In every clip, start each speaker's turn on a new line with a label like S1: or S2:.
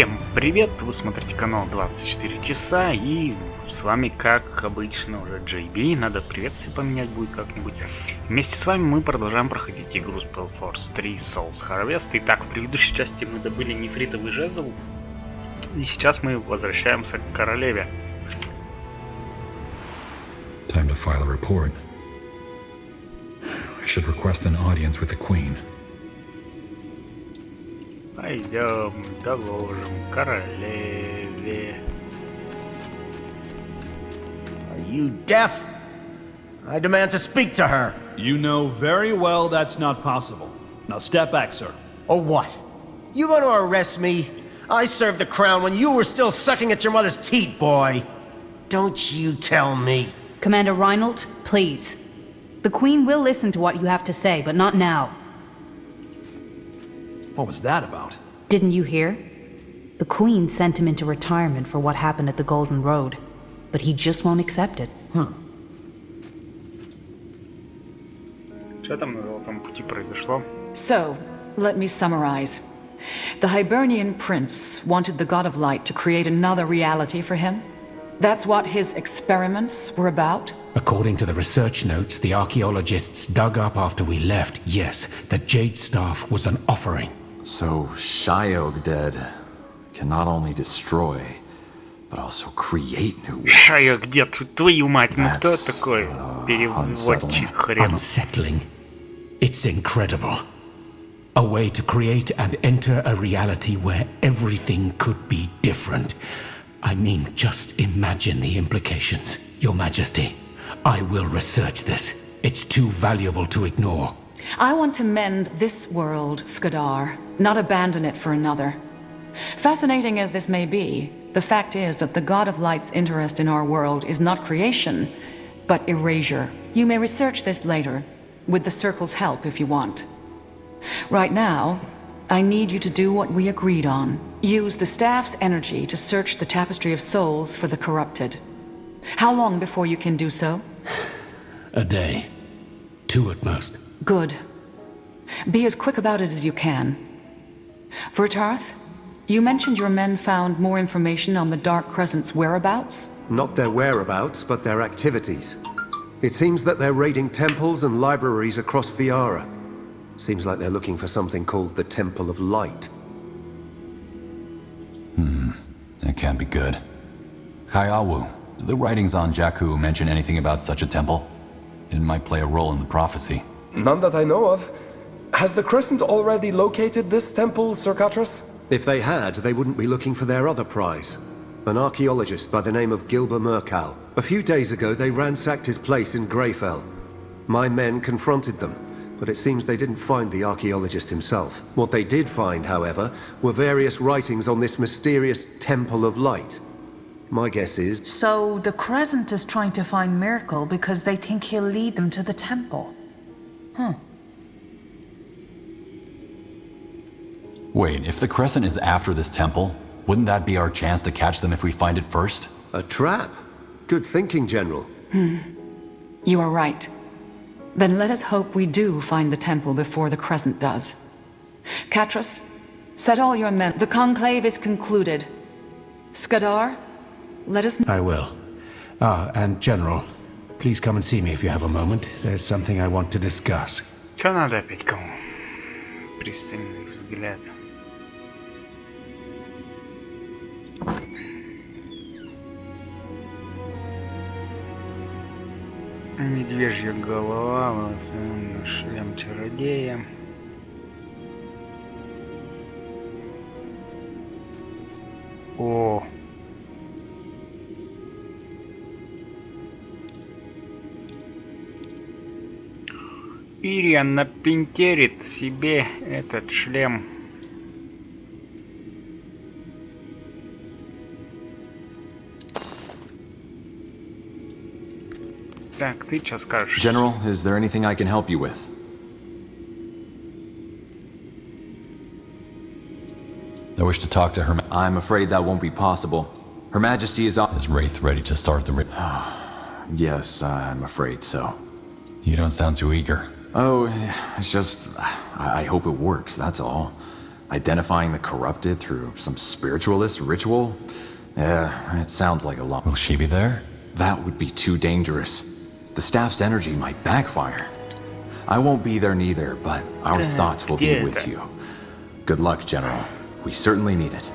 S1: Всем привет! Вы смотрите канал 24 часа, и с вами, как обычно, уже JB. Надо приветствие поменять будет как-нибудь. Вместе с вами мы продолжаем проходить игру SpellForce 3 Souls Harvest. Итак, в предыдущей части мы добыли нефритовый жезл, и сейчас мы возвращаемся к королеве.
S2: Time to file a report. I should request an audience with the Queen.
S1: Пойдем, доложим королеве.
S3: Are you deaf? I demand to speak to her.
S4: You know very well that's not possible. Now step back, sir.
S3: Or what? You gonna arrest me? I served the crown when you were still sucking at your mother's teat, boy. Don't you tell me.
S5: Commander Reinhold, please. The Queen will listen to what you have to say, but not now.
S4: What was that about?
S5: Didn't you hear? The Queen sent him into retirement for what happened at the Golden Road, but he just won't accept it.
S1: Что там на Золотом пути произошло?
S6: So, let me summarize. The Hibernian prince wanted the God of Light to create another reality for him. That's what his experiments were about.
S7: According to the research notes the archaeologists dug up after we left, yes, the Jade Staff was an offering.
S8: So, Shiog dead can not only destroy, but also create new worlds.
S1: Шайо, где тут твою мать? Ну кто
S8: That's,
S1: такой переводчик хрен?
S7: Unsettling. It's incredible. A way to create and enter a reality where everything could be different. I mean, just imagine the implications. Your Majesty, I will research this. It's too valuable to ignore.
S6: I want to mend this world, Skadar, not abandon it for another. Fascinating as this may be, the fact is that the God of Light's interest in our world is not creation, but erasure. You may research this later, with the Circle's help if you want. Right now, I need you to do what we agreed on. Use the staff's energy to search the Tapestry of Souls for the corrupted. How long before you can do so?
S7: A day. 2 at most.
S6: Good. Be as quick about it as you can. Vertarth, you mentioned your men found more information on the Dark Crescent's whereabouts?
S9: Not their whereabouts, but their activities. It seems that they're raiding temples and libraries across Viara. Seems like they're looking for something called the Temple of Light.
S8: That can't be good. Kaiawu, do the writings on Jakku mention anything about such a temple? It might play a role in the prophecy.
S10: None that I know of. Has the Crescent already located this temple, Sir Catras?
S9: If they had, they wouldn't be looking for their other prize. An archaeologist by the name of Gilber Merkal. A few days ago, they ransacked his place in Greyfell. My men confronted them, but it seems they didn't find the archaeologist himself. What they did find, however, were various writings on this mysterious Temple of Light. My guess is...
S11: So the Crescent is trying to find Miracle because they think he'll lead them to the temple.
S8: Wait, if the Crescent is after this temple, wouldn't that be our chance to catch them if we find it first?
S9: A trap? Good thinking, General.
S6: You are right. Then let us hope we do find the temple before the Crescent does. Catras, set all your men. The conclave is concluded. Skadar, let us...
S7: I will. And General, please come and see me if you have a moment. There's something I want to discuss.
S1: Что надо опять кому? Пристальный взгляд. Медвежья голова, шлем чародея. О! Ириан напинтерит себе этот шлем. Так, ты что скажешь?
S8: General, is there anything I can help you with? I wish to talk to Her. I'm afraid that won't be possible. Her Majesty is on. Is Wraith ready to start the... Yes, I'm afraid so. You don't sound too eager. Oh, it's just... I hope it works, that's all. Identifying the corrupted through some spiritualist ritual? Yeah, it sounds like a lot.
S2: Will she be there?
S8: That would be too dangerous. The staff's energy might backfire. I won't be there neither, but our thoughts will be with you. Good luck, General. We certainly need it.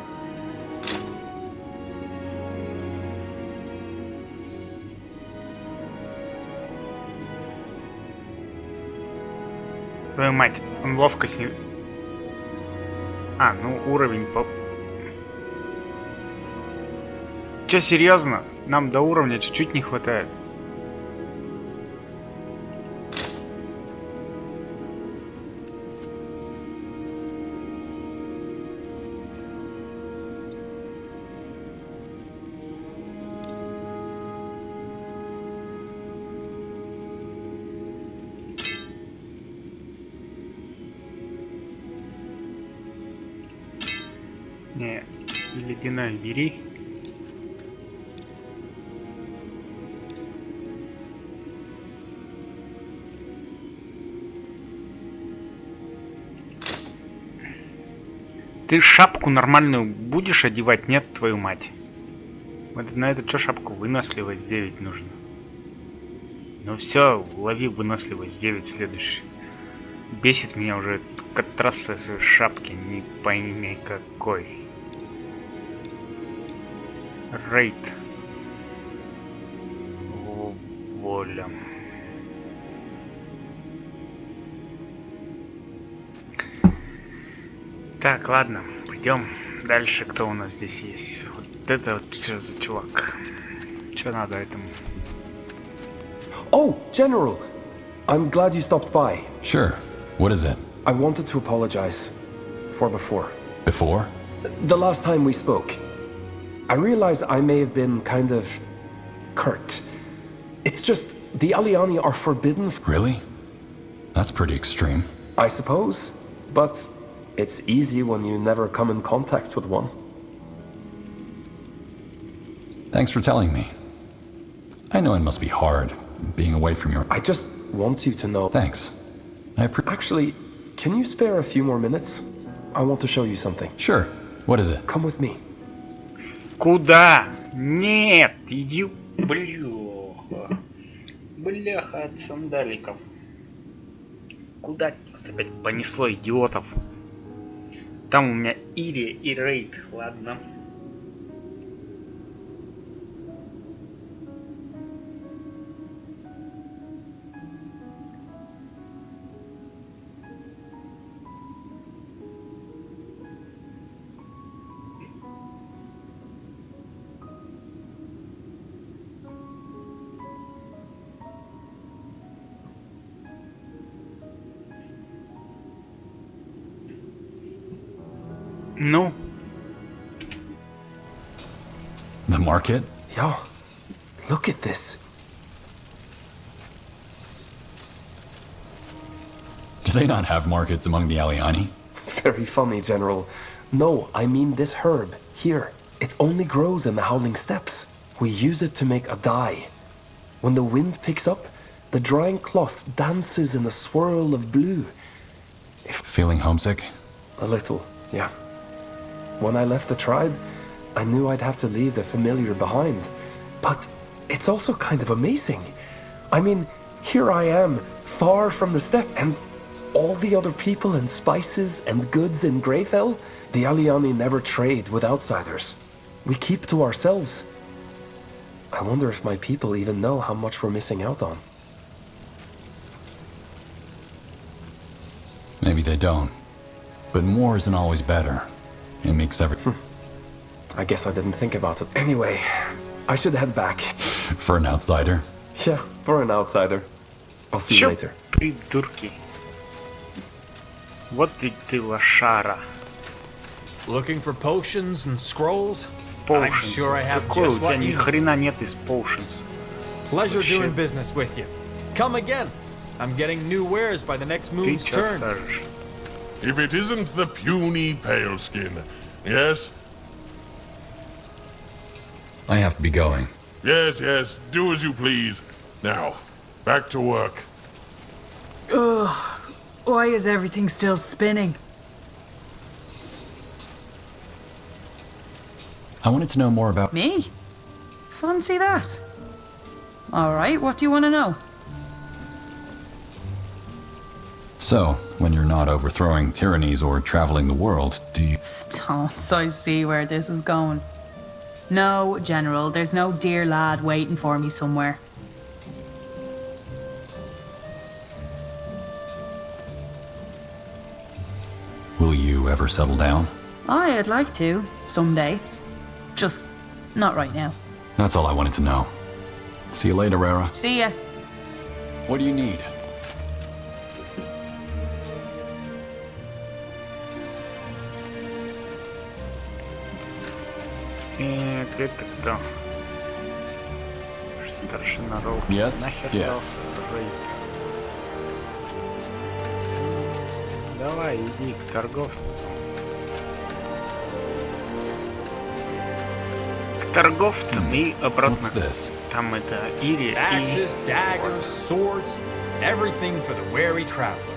S1: Твою мать, он ловко с ним... А, ну уровень по... Чё, серьезно? Нам до уровня чуть-чуть не хватает. Не, и ледяной бери. Ты шапку нормальную будешь одевать? Нет, твою мать. Вот на эту что шапку? Выносливость 9 нужно. Ну все, лови выносливость 9 следующий. Бесит меня уже контраст шапки, не пойми какой. Рейд. Воля. Так, ладно, пойдем дальше. Кто у нас здесь есть? Вот это вот что за чувак? Что надо этому?
S10: Oh, General! I'm glad you stopped by.
S2: Sure. What is it?
S10: I wanted to apologize for before.
S2: Before?
S10: The last time we spoke. I realize I may have been kind of curt. It's just the Aliani are forbidden.
S2: Really? That's pretty extreme.
S10: I suppose, but it's easy when you never come in contact with one.
S2: Thanks for telling me. I know it must be hard, being away from your...
S10: I just want you to know...
S2: Thanks.
S10: Actually, can you spare a few more minutes? I want to show you something.
S2: Sure. What is it?
S10: Come with me.
S1: Куда? Нет, иди... Бляха. Бляха от сандаликов. Куда вас опять понесло, идиотов? Там у меня Ири и Рейд, ладно. No.
S2: The market?
S10: Yo, look at this.
S2: Do they not have markets among the Aliani?
S10: Very funny, General. No, I mean this herb, here. It only grows in the Howling Steppes. We use it to make a dye. When the wind picks up, the drying cloth dances in a swirl of blue.
S2: Feeling homesick?
S10: A little, yeah. When I left the tribe, I knew I'd have to leave the familiar behind. But it's also kind of amazing. I mean, here I am, far from the steppe, and all the other people and spices and goods in Greyfell, the Aliani never trade with outsiders. We keep to ourselves. I wonder if my people even know how much we're missing out on.
S2: Maybe they don't. But more isn't always better. It makes everything...
S10: I guess I didn't think about it. Anyway, I should head back.
S2: For an outsider?
S10: Yeah, for an outsider. I'll see you later.
S1: Придурки. Вот ты лошара.
S4: Looking for potions and scrolls?
S1: Potions.
S4: I'm sure I have
S1: Какой
S4: just
S1: у тебя
S4: what
S1: ни
S4: you need.
S1: хрена нет из potions.
S4: Pleasure
S1: Вообще.
S4: doing business with you. Come again. I'm getting new wares by the next
S1: Ты
S4: moon's
S1: чё
S4: turn.
S1: скажешь?
S12: If it isn't the puny paleskin. Yes?
S2: I have to be going.
S12: Yes, yes. Do as you please. Now, back to work.
S11: Ugh. Why is everything still spinning?
S2: I wanted to know more about...
S11: Me? Fancy that. Alright, what do you want to know?
S2: So, when you're not overthrowing tyrannies or traveling the world, do you...
S11: Don't I see where this is going? No, General, there's no dear lad waiting for me somewhere.
S2: Will you ever settle down?
S11: I'd like to, someday. Just not right now.
S2: That's all I wanted to know. See you later, Rara.
S11: See ya.
S2: What do you need?
S1: Это кто? Старшина Роу.
S2: Yes,
S1: Нахер
S2: yes.
S1: дался рейд. Давай, иди к торговцу. К торговцам и обратно. Там это Ири
S4: Axes, daggers, swords, everything for the weary traveler.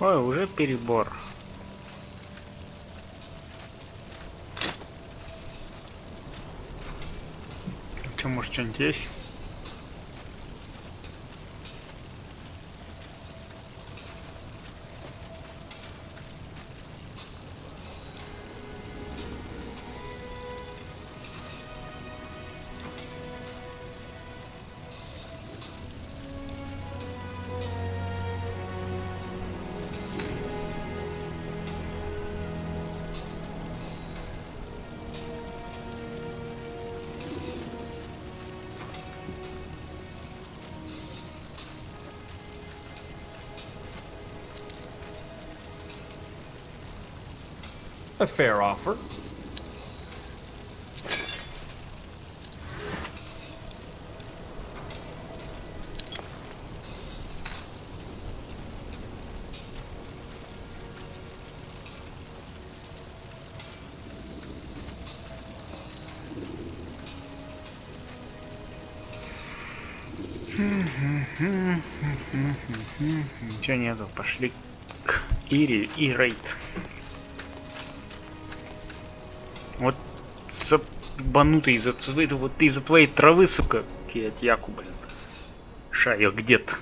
S1: Ой, уже перебор. Че, может, что-нибудь есть?
S4: A fair offer.
S1: Ничего нету, пошли к Ири и рейд. Вот забанутый из-за твоей травы, сука, киатьяку, блин. Шайо где-то.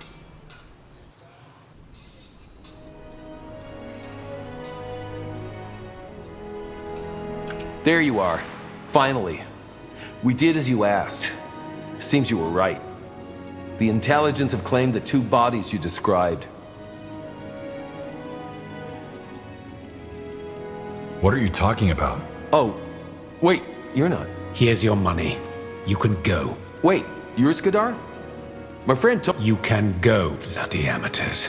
S13: There you are. Finally. We did as you asked. Seems you were right. The intelligence have claimed the two bodies you described.
S2: What are you talking about?
S13: Oh, wait, you're not.
S7: Here's your money. You can go.
S13: Wait, you're Skadar? My friend told...
S7: You can go, bloody amateurs.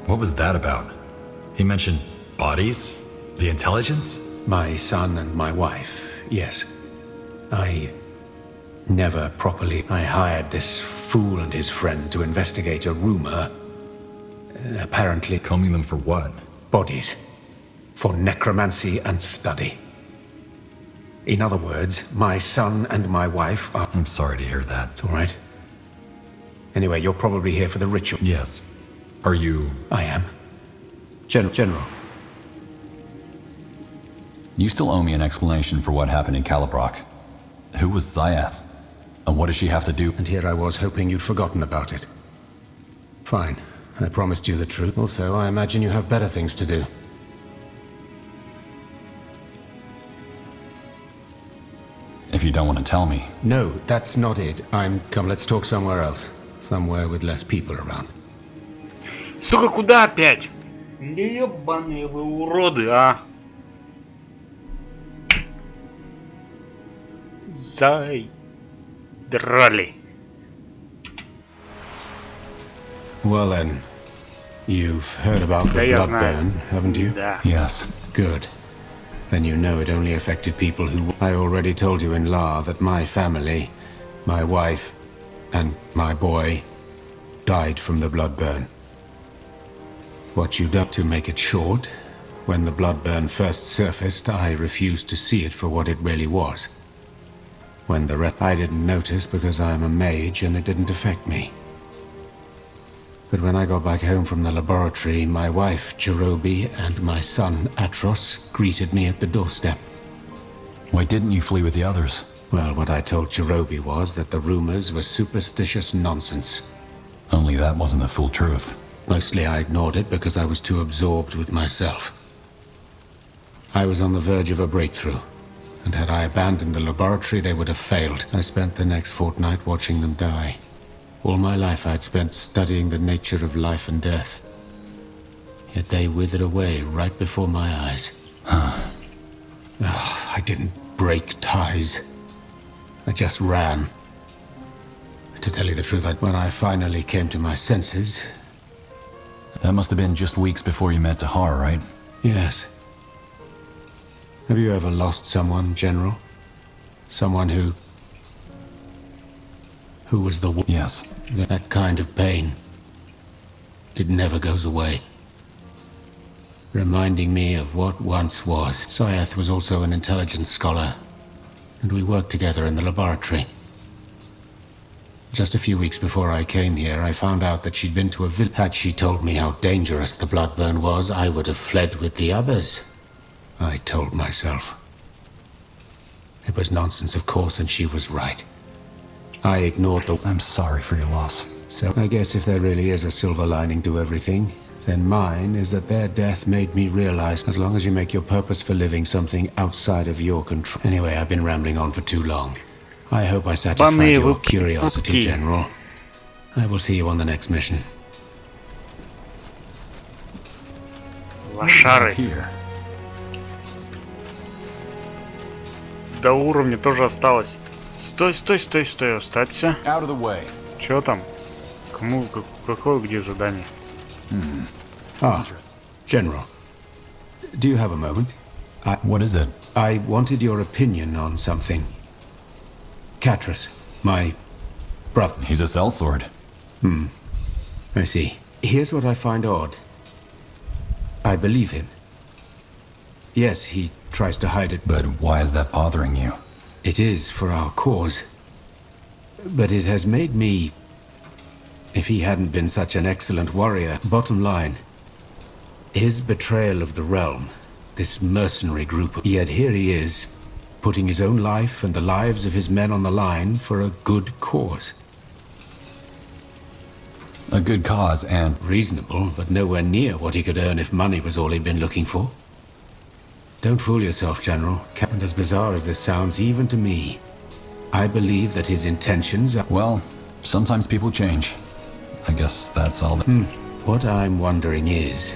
S2: What was that about? He mentioned bodies? The intelligence?
S7: My son and my wife, yes. I hired this fool and his friend to investigate a rumor. Apparently...
S2: Combing them for what?
S7: Bodies. For necromancy and study. In other words, my son and my wife are...
S2: I'm sorry to hear that.
S7: It's all right. Anyway, you're probably here for the ritual.
S2: Yes. Are you...
S7: I am.
S2: General. You still owe me an explanation for what happened in Calibrock. Who was Zayath? And what does she have to do?
S7: And here I was hoping you'd forgotten about it. Fine. I promised you the truth. Also, I imagine you have better things to do.
S2: If you don't want to tell me.
S7: No, that's not it. Come, let's talk somewhere else. Somewhere with less people around.
S1: Сука, куда опять? Ебаные вы уроды, а! Задрали.
S7: Well then, you've heard about the blood burn, haven't you?
S1: Да.
S2: Yes.
S7: Good. then you know it only affected people who... I already told you in La that my family, my wife, and my boy died from the bloodburn. What you done to make it short, when the bloodburn first surfaced, I refused to see it for what it really was. When the rest... I didn't notice because I'm a mage and it didn't affect me. But when I got back home from the laboratory, my wife, Jerobi, and my son, Atros, greeted me at the doorstep.
S2: Why didn't you flee with the others?
S7: Well, what I told Jerobi was that the rumors were superstitious nonsense.
S2: Only that wasn't the full truth.
S7: Mostly I ignored it because I was too absorbed with myself. I was on the verge of a breakthrough, and had I abandoned the laboratory, they would have failed. I spent the next fortnight watching them die. All my life I'd spent studying the nature of life and death. Yet they withered away right before my eyes. I didn't break ties. I just ran. To tell you the truth, when I finally came to my senses...
S2: That must have been just weeks before you met Tahar, right?
S7: Yes. Have you ever lost someone, General? Someone who was the...
S2: Yes.
S7: That kind of pain. It never goes away. Reminding me of what once was. Sayeth was also an intelligence scholar, and we worked together in the laboratory. Just a few weeks before I came here, I found out that she'd been to a village. Had she told me how dangerous the bloodburn was, I would have fled with the others. I told myself. It was nonsense, of course, and she was right. I ignored the...
S2: I'm sorry for your loss.
S7: So I guess if there really is a silver lining to everything, then mine is that their death made me realize as long as you make your purpose for living something outside of your control... Anyway, I've been rambling on for too long. I hope I satisfied your curiosity, General. I will see you on the next mission.
S1: Лошары. До уровня тоже осталось. Стой, стой, стой, стой, оставься. Чё там? Кому, какое, где задание?
S7: General. Do you have a moment?
S2: What is it?
S7: I wanted your opinion on something. Catras, my brother.
S2: He's a sellsword.
S7: I see. Here's what I find odd. I believe him. Yes, he tries to hide it.
S2: But why is that bothering you?
S7: It is for our cause. But it has made me... If he hadn't been such an excellent warrior, bottom line, his betrayal of the realm, this mercenary group, yet here he is, putting his own life and the lives of his men on the line for a good cause.
S2: A good cause and...
S7: Reasonable, but nowhere near what he could earn if money was all he'd been looking for. Don't fool yourself, General. And as bizarre as this sounds even to me, I believe that his intentions are...
S2: Well, sometimes people change. I guess that's all that...
S7: What I'm wondering is,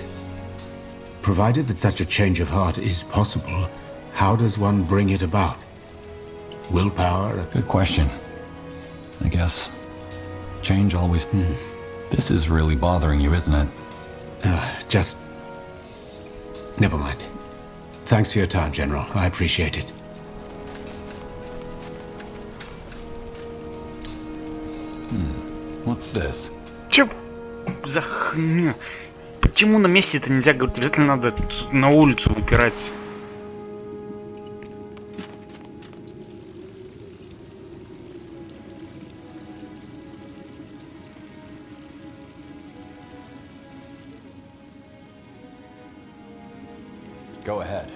S7: provided that such a change of heart is possible, how does one bring it about? Willpower?
S2: Good question. I guess change always... This is really bothering you, isn't it?
S7: Just... Never mind. Thanks for your time, General. I appreciate it.
S2: What's this?
S1: Чё за хня? Почему на месте это нельзя говорить? Обязательно надо на улицу выпирать.
S2: Go ahead.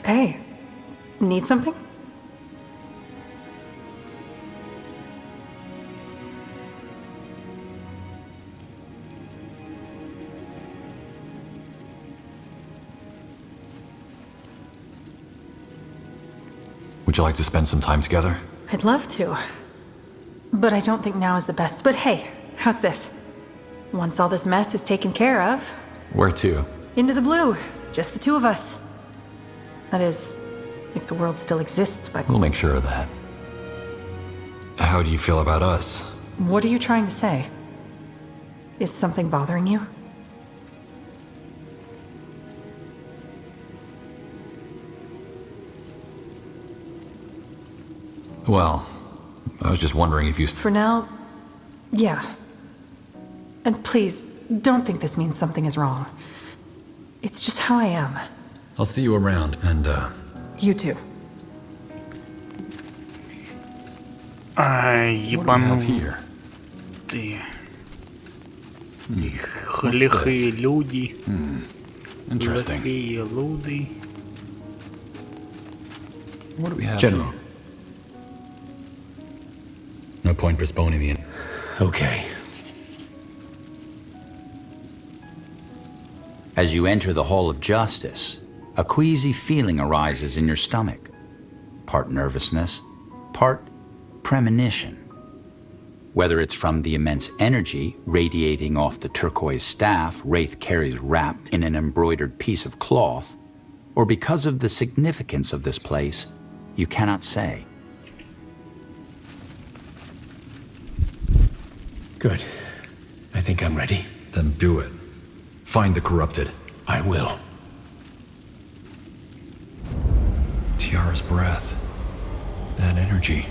S14: Hey, need something?
S2: Would you like to spend some time together?
S14: I'd love to. But I don't think now is the best. But hey, how's this? Once all this mess is taken care of,
S2: Where to?
S14: into the blue. Just the two of us. That is, if the world still exists by...
S2: We'll make sure of that. How do you feel about us?
S14: What are you trying to say? Is something bothering you?
S2: Well, I was just wondering if you...
S14: For now, yeah. And please, don't think this means something is wrong. It's just how I am.
S2: I'll see you around, and,
S14: You too.
S1: Ебанутые. Лихие люди.
S2: Interesting.
S1: Лихие люди.
S2: What do we have
S7: General.
S2: here? No point postponing the...
S7: Okay.
S15: As you enter the Hall of Justice, a queasy feeling arises in your stomach. Part nervousness, part premonition. Whether it's from the immense energy radiating off the turquoise staff Wraith carries wrapped in an embroidered piece of cloth, or because of the significance of this place, you cannot say.
S7: Good. I think I'm ready.
S2: Then do it. Find the corrupted.
S7: I will.
S2: Tiara's breath. That energy.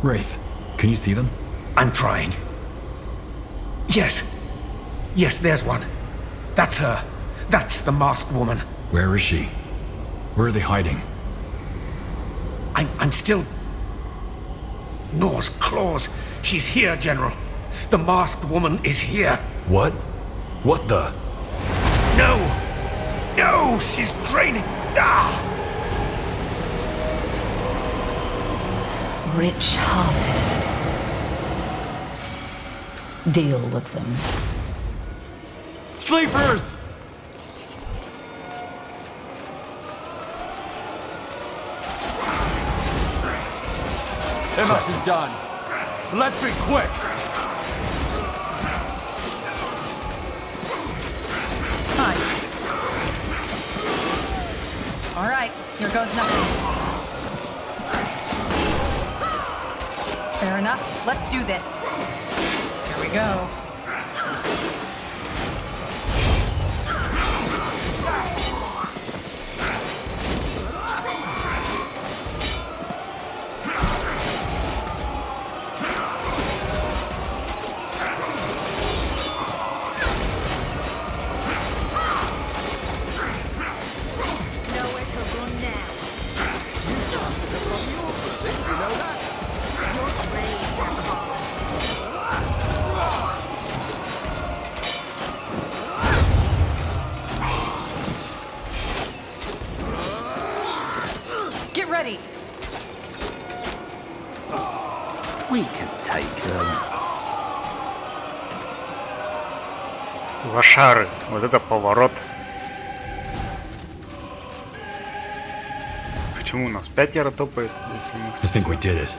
S2: Wraith, can you see them?
S7: I'm trying. Yes. Yes, there's one. That's her. That's the masked woman.
S2: Where is she? Where are they hiding?
S7: I'm still... Nor's claws. She's here, General. The masked woman is here.
S2: What? What the?
S7: No! No! She's draining... Ah!
S5: Rich harvest. Deal with them.
S2: Sleepers!
S13: It must be done. Let's be quick.
S11: Fine. All right, here goes nothing. Fair enough. Let's do this. Here we go. Ready.
S3: We can take them.
S1: Лошары. Вот это поворот. Почему у нас 5 топает?
S2: I think we did it.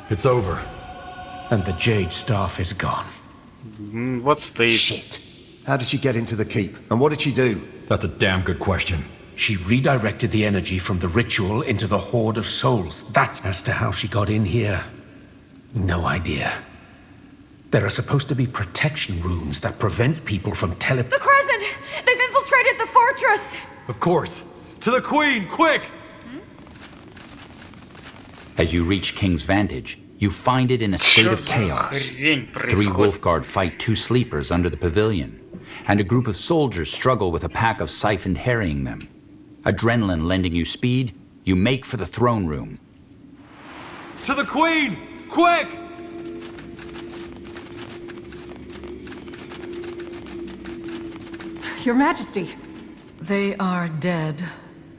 S2: It's over.
S7: And the Jade Staff is gone.
S1: Вот стоит.
S9: Shit. How did she get into the keep? And what did she do?
S2: That's a damn good question.
S7: She redirected the energy from the ritual into the Horde of Souls. That's as to how she got in here. No idea. There are supposed to be protection runes that prevent people from
S16: The Crescent! They've infiltrated the fortress!
S2: Of course. To the Queen, quick!
S15: As you reach King's Vantage, you find it in a state of chaos. 3 Wolfguard fight 2 sleepers under the pavilion, and a group of soldiers struggle with a pack of siphoned harrying them. Adrenaline lending you speed, you make for the throne room.
S2: To the Queen! Quick!
S11: Your Majesty.
S6: They are dead.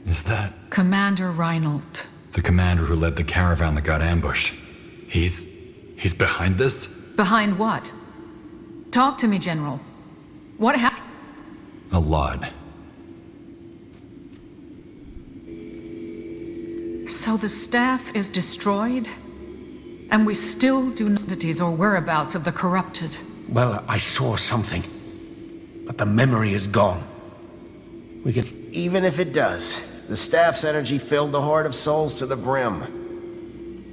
S2: Is that
S6: Commander Reinhold?
S2: the commander who led the caravan that got ambushed? He's behind this?
S6: Behind what? Talk to me, General. What happened?
S2: A lot.
S6: So the staff is destroyed? And we still do not know entities or whereabouts of the corrupted?
S7: Well, I saw something. But the memory is gone. We can...
S3: Even if it does, the staff's energy filled the Horde of Souls to the brim.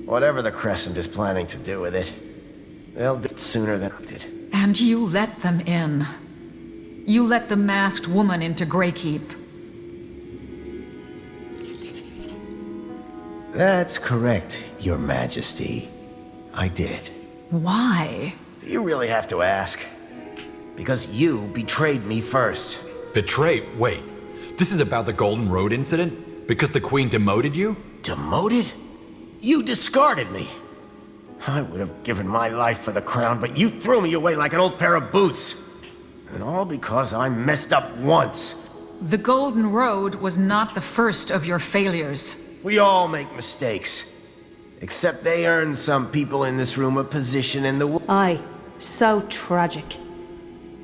S3: Whatever the Crescent is planning to do with it, they'll do it sooner than I did.
S6: And you let them in. You let the masked woman into Greykeep.
S3: That's correct, Your Majesty. I did.
S6: Why?
S3: Do you really have to ask? Because you betrayed me first.
S8: Betray? Wait. This is about the Golden Road incident? Because the Queen demoted you?
S3: Demoted? You discarded me. I would have given my life for the crown, but you threw me away like an old pair of boots. And all because I messed up once.
S6: The Golden Road was not the first of your failures.
S3: We all make mistakes. Except they earned some people in this room a position in the world.
S5: Aye, so tragic.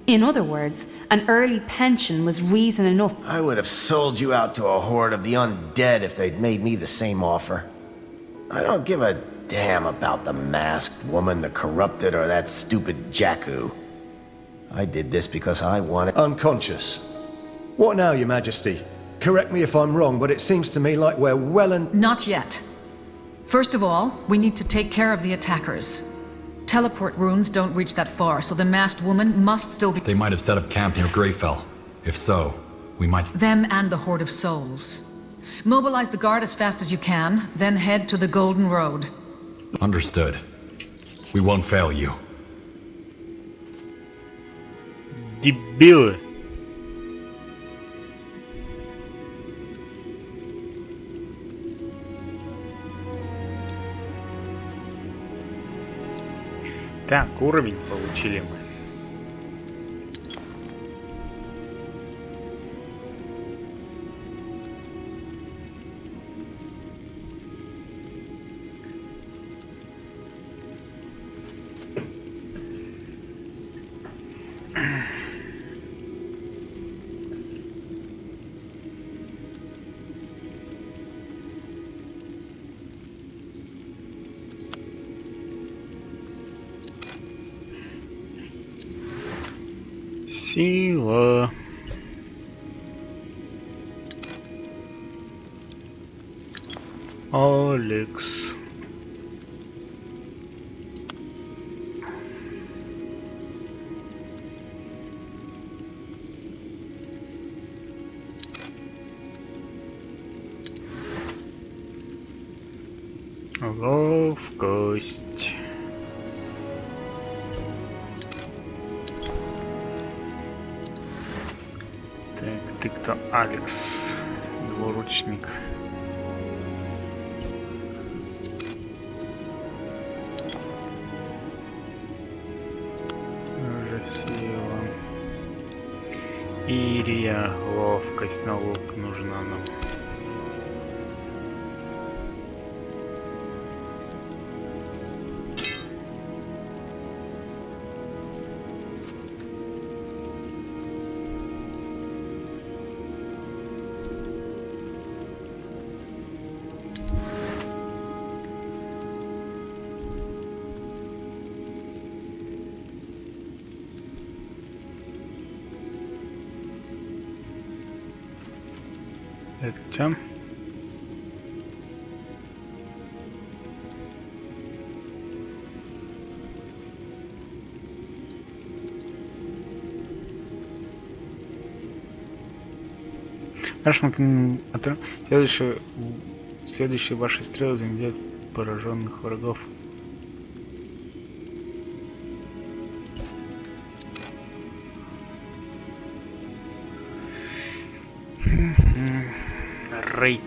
S5: In other words, an early pension was reason enough.
S3: I would have sold you out to a horde of the undead if they'd made me the same offer. I don't give a damn about the masked woman, the corrupted, or that stupid Jakku. I did this because I wanted...
S9: Unconscious. What now, Your Majesty? Correct me if I'm wrong, but it seems to me like we're well and...
S6: Not yet. First of all, we need to take care of the attackers. Teleport runes don't reach that far, so the masked woman must still be...
S2: They might have set up camp near Greyfell. If so, we might...
S6: Them and the Horde of Souls. Mobilize the guard as fast as you can, then head to the Golden Road.
S2: Understood. We won't fail you.
S1: Дебилы. Так, уровень получили мы. Сила. Алекс. Ловкость. Ты кто? Алекс. Двуручник. Уже сила. Ирия. Ловкость на лук нужна нам. Это что? Следующие ваши стрелы замедлят пораженных врагов. Рейд.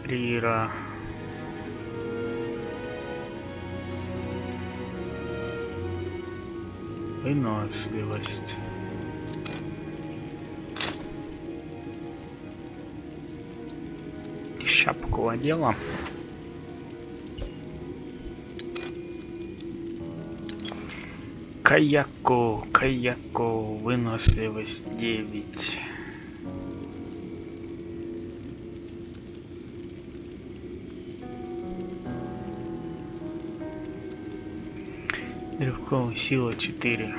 S1: Рира. Выносливость. Шапку одела. Каяку, выносливость 9. Рывковая сила 4.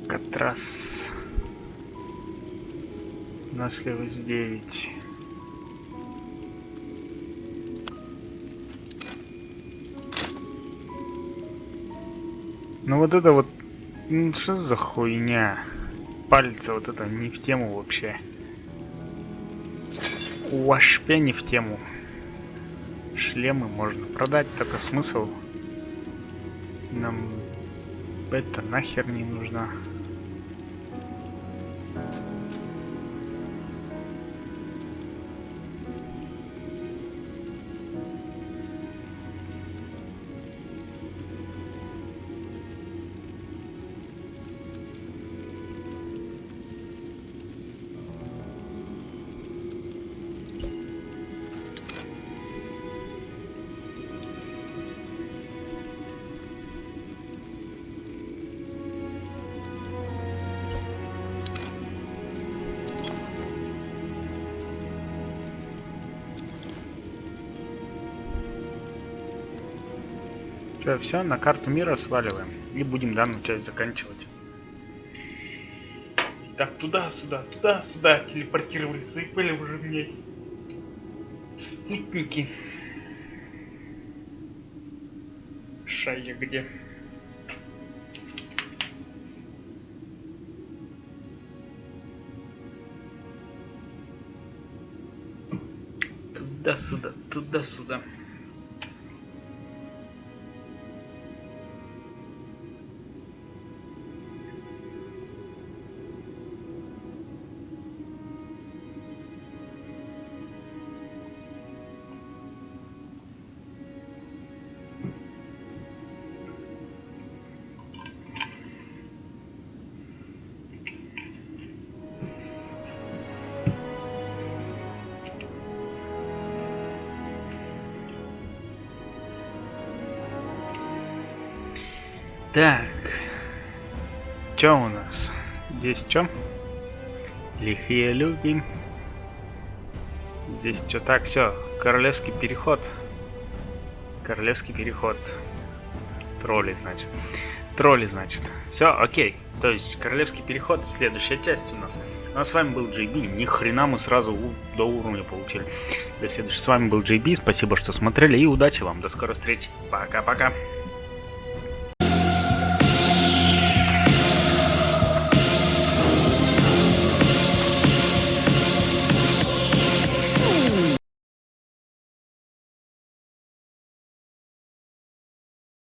S1: Катрас. Выносливость 9. Ну вот это вот, ну, что за хуйня? Пальцы вот это не в тему вообще. Вообще не в тему. Шлемы можно продать, только смысл? Нам это нахер не нужно. Все, на карту мира сваливаем и будем данную часть заканчивать. Так, туда-сюда, туда-сюда телепортировались, заипали уже, блядь, спутники. Шая где? Туда-сюда, туда-сюда. Так, что у нас? Здесь что? Лихие люди. Здесь что? Так, все. Королевский переход. Королевский переход. Тролли, значит. Тролли, значит. Все, окей. То есть, королевский переход, следующая часть у нас. Ну а с вами был JB. Ни хрена мы сразу до уровня получили. До следующего. С вами был JB. Спасибо, что смотрели. И удачи вам. До скорой встречи. Пока-пока.